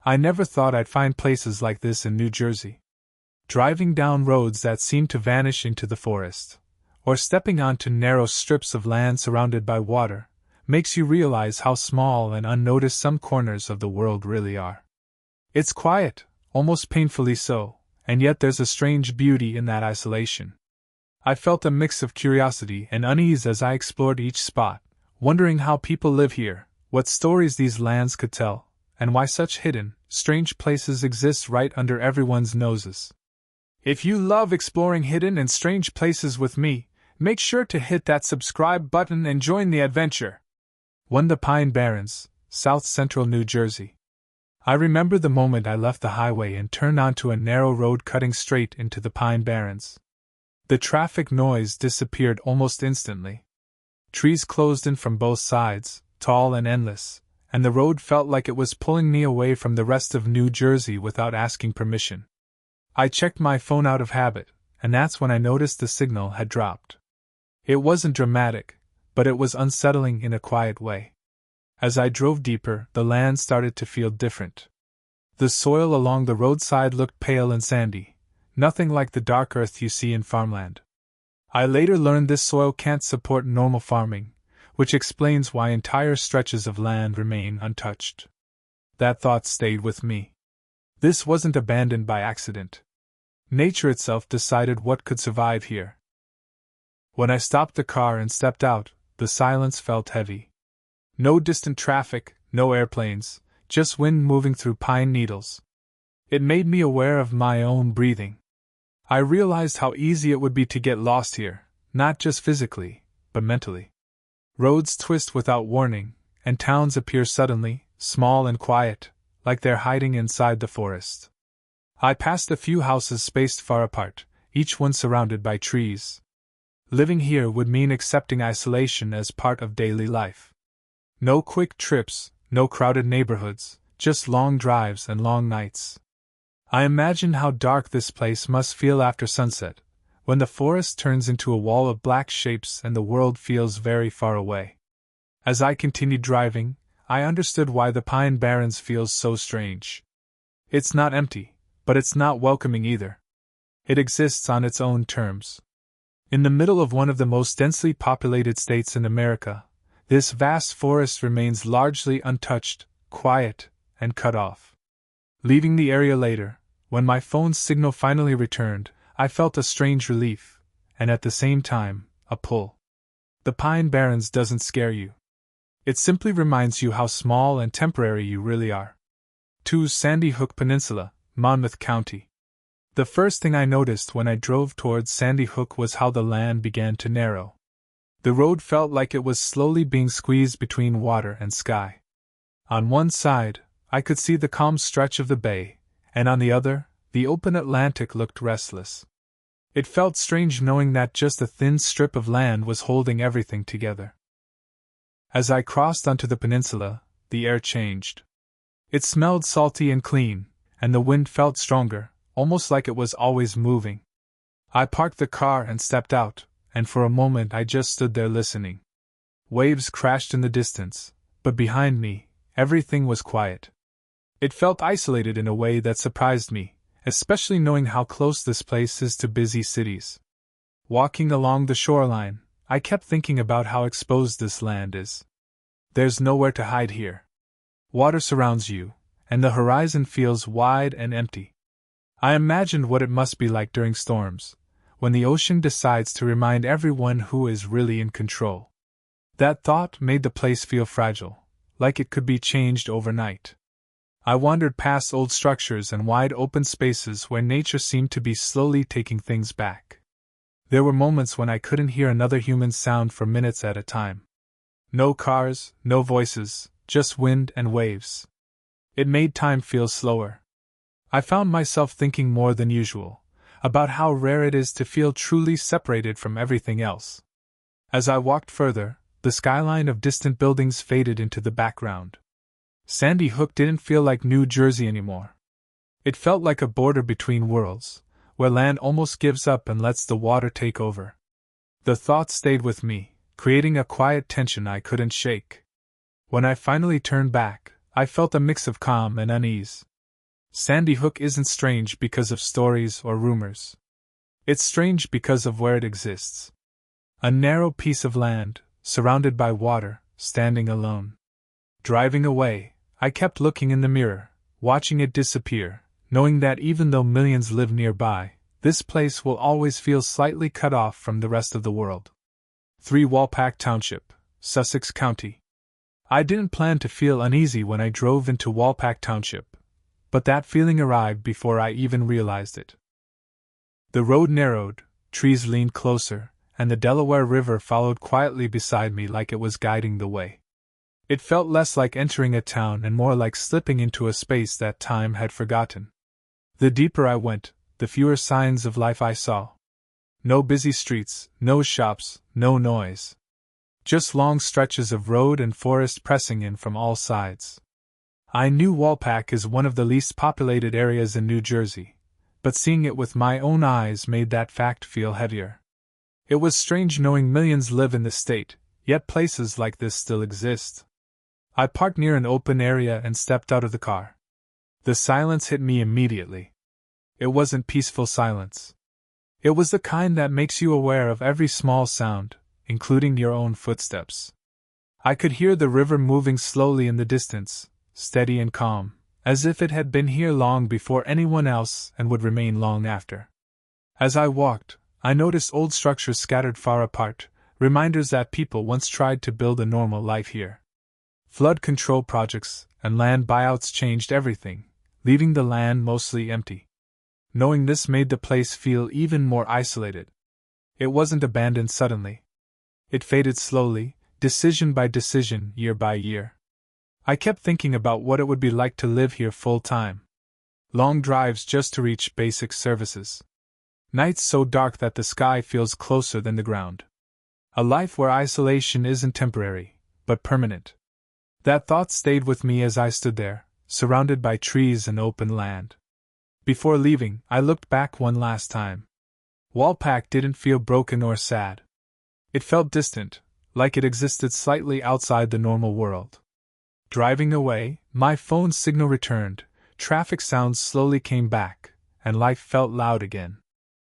I never thought I'd find places like this in New Jersey. Driving down roads that seemed to vanish into the forest, or stepping onto narrow strips of land surrounded by water, makes you realize how small and unnoticed some corners of the world really are. It's quiet, almost painfully so, and yet there's a strange beauty in that isolation. I felt a mix of curiosity and unease as I explored each spot, wondering how people live here, what stories these lands could tell, and why such hidden, strange places exist right under everyone's noses. If you love exploring hidden and strange places with me, make sure to hit that subscribe button and join the adventure. 1. The Pine Barrens, South Central New Jersey. I remember the moment I left the highway and turned onto a narrow road cutting straight into the Pine Barrens. The traffic noise disappeared almost instantly. Trees closed in from both sides, tall and endless, and the road felt like it was pulling me away from the rest of New Jersey without asking permission. I checked my phone out of habit, and that's when I noticed the signal had dropped. It wasn't dramatic, but it was unsettling in a quiet way. As I drove deeper, the land started to feel different. The soil along the roadside looked pale and sandy, nothing like the dark earth you see in farmland. I later learned this soil can't support normal farming, which explains why entire stretches of land remain untouched. That thought stayed with me. This wasn't abandoned by accident. Nature itself decided what could survive here. When I stopped the car and stepped out, the silence felt heavy. No distant traffic, no airplanes, just wind moving through pine needles. It made me aware of my own breathing. I realized how easy it would be to get lost here, not just physically, but mentally. Roads twist without warning, and towns appear suddenly, small and quiet, like they're hiding inside the forest. I passed a few houses spaced far apart, each one surrounded by trees. Living here would mean accepting isolation as part of daily life. No quick trips, no crowded neighborhoods, just long drives and long nights. I imagined how dark this place must feel after sunset, when the forest turns into a wall of black shapes and the world feels very far away. As I continued driving, I understood why the Pine Barrens feels so strange. It's not empty, but it's not welcoming either. It exists on its own terms. In the middle of one of the most densely populated states in America, this vast forest remains largely untouched, quiet, and cut off. Leaving the area later, when my phone's signal finally returned, I felt a strange relief, and at the same time, a pull. The Pine Barrens doesn't scare you. It simply reminds you how small and temporary you really are. 2. Sandy Hook Peninsula, Monmouth County. The first thing I noticed when I drove towards Sandy Hook was how the land began to narrow. The road felt like it was slowly being squeezed between water and sky. On one side, I could see the calm stretch of the bay, and on the other, the open Atlantic looked restless. It felt strange knowing that just a thin strip of land was holding everything together. As I crossed onto the peninsula, the air changed. It smelled salty and clean, and the wind felt stronger, almost like it was always moving. I parked the car and stepped out, and for a moment I just stood there listening. Waves crashed in the distance, but behind me, everything was quiet. It felt isolated in a way that surprised me, especially knowing how close this place is to busy cities. Walking along the shoreline, I kept thinking about how exposed this land is. There's nowhere to hide here. Water surrounds you, and the horizon feels wide and empty. I imagined what it must be like during storms, when the ocean decides to remind everyone who is really in control. That thought made the place feel fragile, like it could be changed overnight. I wandered past old structures and wide open spaces where nature seemed to be slowly taking things back. There were moments when I couldn't hear another human sound for minutes at a time. No cars, no voices, just wind and waves. It made time feel slower. I found myself thinking more than usual, about how rare it is to feel truly separated from everything else. As I walked further, the skyline of distant buildings faded into the background. Sandy Hook didn't feel like New Jersey anymore. It felt like a border between worlds, where land almost gives up and lets the water take over. The thought stayed with me, creating a quiet tension I couldn't shake. When I finally turned back, I felt a mix of calm and unease. Sandy Hook isn't strange because of stories or rumors. It's strange because of where it exists. A narrow piece of land, surrounded by water, standing alone. Driving away, I kept looking in the mirror, watching it disappear, knowing that even though millions live nearby, this place will always feel slightly cut off from the rest of the world. 3 Walpack Township, Sussex County. I didn't plan to feel uneasy when I drove into Walpack Township, but that feeling arrived before I even realized it. The road narrowed, trees leaned closer, and the Delaware River followed quietly beside me like it was guiding the way. It felt less like entering a town and more like slipping into a space that time had forgotten. The deeper I went, the fewer signs of life I saw. No busy streets, no shops, no noise. Just long stretches of road and forest pressing in from all sides. I knew Walpack is one of the least populated areas in New Jersey, but seeing it with my own eyes made that fact feel heavier. It was strange knowing millions live in the state, yet places like this still exist. I parked near an open area and stepped out of the car. The silence hit me immediately. It wasn't peaceful silence. It was the kind that makes you aware of every small sound, including your own footsteps. I could hear the river moving slowly in the distance, steady and calm, as if it had been here long before anyone else and would remain long after. As I walked, I noticed old structures scattered far apart, reminders that people once tried to build a normal life here. Flood control projects and land buyouts changed everything, leaving the land mostly empty. Knowing this made the place feel even more isolated. It wasn't abandoned suddenly. It faded slowly, decision by decision, year by year. I kept thinking about what it would be like to live here full time. Long drives just to reach basic services. Nights so dark that the sky feels closer than the ground. A life where isolation isn't temporary, but permanent. That thought stayed with me as I stood there, surrounded by trees and open land. Before leaving, I looked back one last time. Walpack didn't feel broken or sad. It felt distant, like it existed slightly outside the normal world. Driving away, my phone's signal returned, traffic sounds slowly came back, and life felt loud again.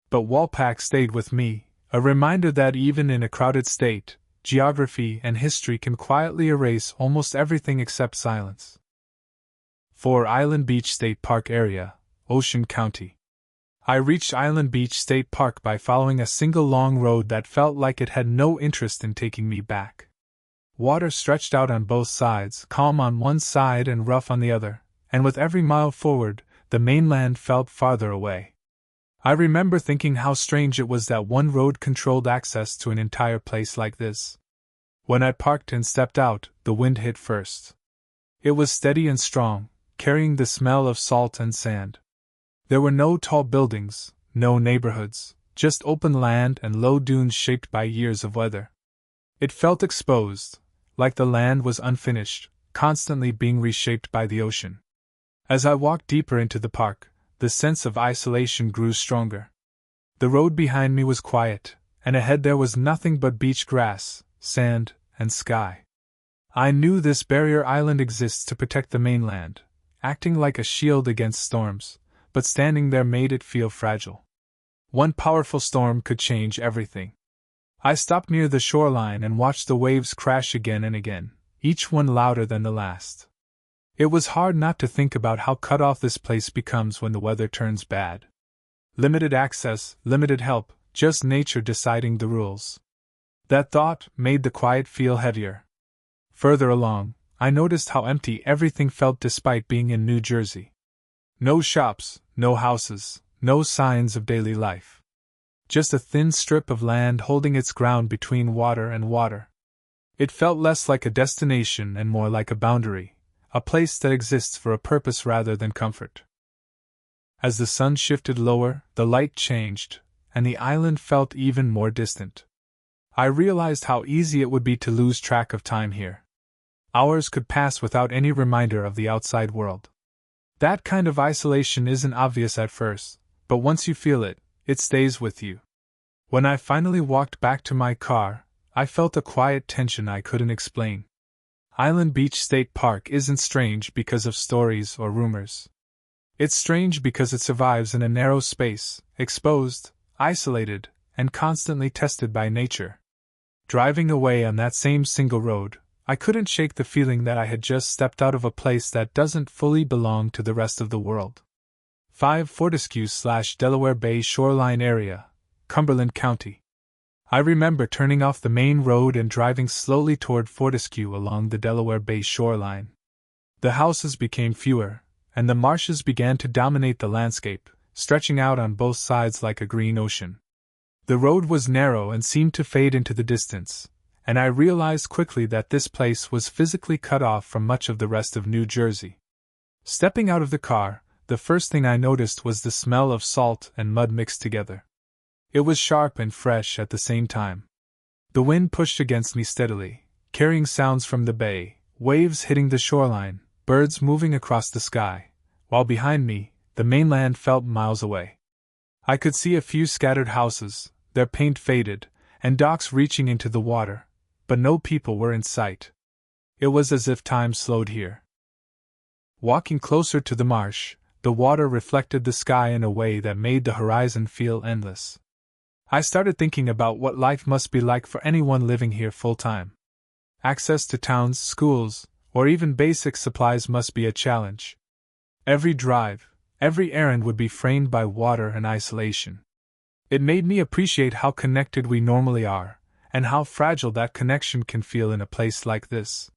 But Walpack stayed with me, a reminder that even in a crowded state, geography and history can quietly erase almost everything except silence. 4 Island Beach State Park Area, Ocean County. I reached Island Beach State Park by following a single long road that felt like it had no interest in taking me back. Water stretched out on both sides, calm on one side and rough on the other, and with every mile forward, the mainland felt farther away. I remember thinking how strange it was that one road controlled access to an entire place like this. When I parked and stepped out, the wind hit first. It was steady and strong, carrying the smell of salt and sand. There were no tall buildings, no neighborhoods, just open land and low dunes shaped by years of weather. It felt exposed, like the land was unfinished, constantly being reshaped by the ocean. As I walked deeper into the park, the sense of isolation grew stronger. The road behind me was quiet, and ahead there was nothing but beach grass, sand, and sky. I knew this barrier island exists to protect the mainland, acting like a shield against storms, but standing there made it feel fragile. One powerful storm could change everything. I stopped near the shoreline and watched the waves crash again and again, each one louder than the last. It was hard not to think about how cut off this place becomes when the weather turns bad. Limited access, limited help, just nature deciding the rules. That thought made the quiet feel heavier. Further along, I noticed how empty everything felt despite being in New Jersey. No shops, no houses, no signs of daily life. Just a thin strip of land holding its ground between water and water. It felt less like a destination and more like a boundary, a place that exists for a purpose rather than comfort. As the sun shifted lower, the light changed, and the island felt even more distant. I realized how easy it would be to lose track of time here. Hours could pass without any reminder of the outside world. That kind of isolation isn't obvious at first, but once you feel it, it stays with you. When I finally walked back to my car, I felt a quiet tension I couldn't explain. Island Beach State Park isn't strange because of stories or rumors. It's strange because it survives in a narrow space, exposed, isolated, and constantly tested by nature. Driving away on that same single road, I couldn't shake the feeling that I had just stepped out of a place that doesn't fully belong to the rest of the world. 5 Fortescue/Delaware Bay Shoreline Area, Cumberland County. I remember turning off the main road and driving slowly toward Fortescue along the Delaware Bay shoreline. The houses became fewer, and the marshes began to dominate the landscape, stretching out on both sides like a green ocean. The road was narrow and seemed to fade into the distance, and I realized quickly that this place was physically cut off from much of the rest of New Jersey. Stepping out of the car, the first thing I noticed was the smell of salt and mud mixed together. It was sharp and fresh at the same time. The wind pushed against me steadily, carrying sounds from the bay, waves hitting the shoreline, birds moving across the sky, while behind me, the mainland felt miles away. I could see a few scattered houses, their paint faded, and docks reaching into the water, but no people were in sight. It was as if time slowed here. Walking closer to the marsh, the water reflected the sky in a way that made the horizon feel endless. I started thinking about what life must be like for anyone living here full-time. Access to towns, schools, or even basic supplies must be a challenge. Every drive, every errand would be framed by water and isolation. It made me appreciate how connected we normally are, and how fragile that connection can feel in a place like this.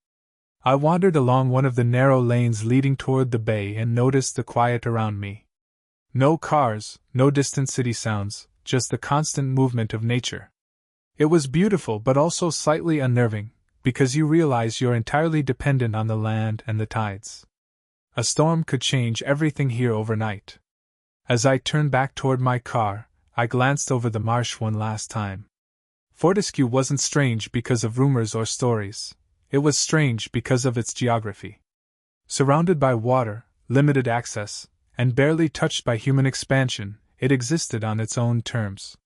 I wandered along one of the narrow lanes leading toward the bay and noticed the quiet around me. No cars, no distant city sounds, just the constant movement of nature. It was beautiful but also slightly unnerving, because you realize you're entirely dependent on the land and the tides. A storm could change everything here overnight. As I turned back toward my car, I glanced over the marsh one last time. Fortescue wasn't strange because of rumors or stories. It was strange because of its geography. Surrounded by water, limited access, and barely touched by human expansion, it existed on its own terms.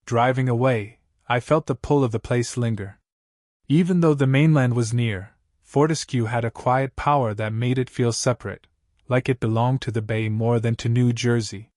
Driving away, I felt the pull of the place linger. Even though the mainland was near, Fortescue had a quiet power that made it feel separate, like it belonged to the bay more than to New Jersey.